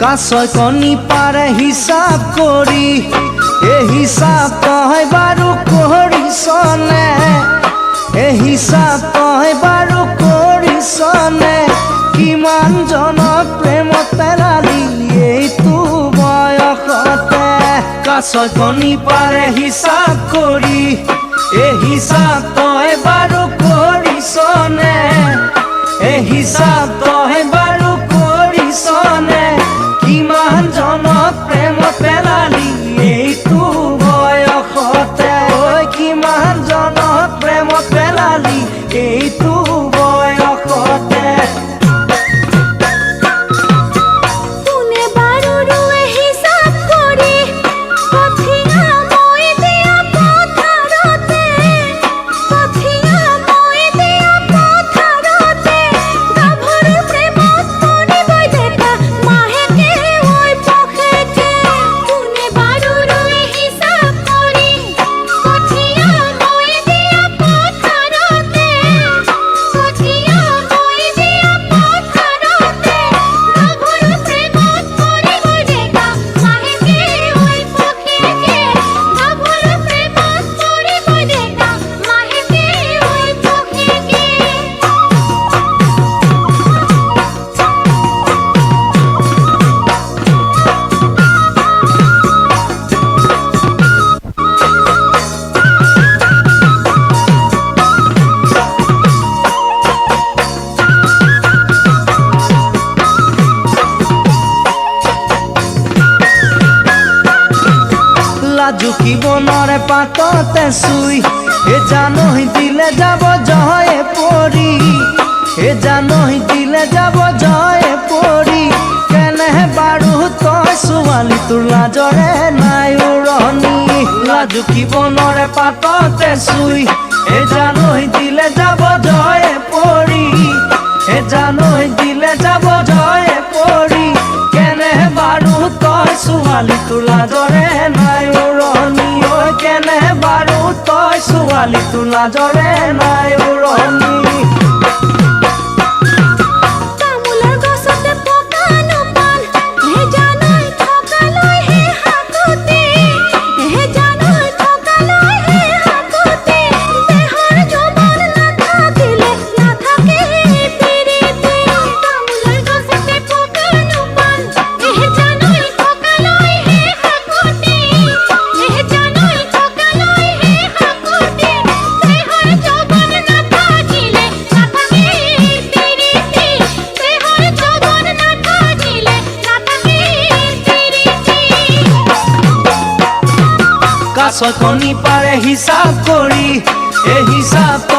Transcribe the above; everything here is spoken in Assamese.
কাছয় কণী পাৰে হিচাপ কৰি এই হিচাপ তই বাৰু কৰিছনে এই হিচাপ তই বাৰু কৰিছনে কিমান জনক প্ৰেমত পেলালি এইটো বয়সতে কাছয় কণী পাৰে হিচাপ কৰি এই হিচাপ তই বাৰু কৰিছনে এই হিচাপ তই বাৰু কৰিছনে কিমান জনক প্ৰেমত পেলালি এইটো বয়সতে কিমান জনক প্ৰেমত পেলালি এইটো বয়সতে লাজুকি বনৰে পাততে চুই এ জানহি দিলে যাব জয়ে পৰি এ জানহি দিলে যাব জয়ে পৰি কেনেহে বাৰু তই ছোৱালী তোৰ লাজৰে নাই উৰণি লাজুকি বনৰে পাততে চুই এ জানহি দিলে যাব জয়ে পৰি এ জানহি দিলে যাব জয়ে পৰি কেনেহে বাৰু তই ছোৱালী তোৰ লাজৰে নাই উৰণি কেনে বাৰু তই ছোৱালী তোৰ লাজৰে নাই উৰণি কাছয় কণী পাৰে হিচাপ কৰি এই হিচাপ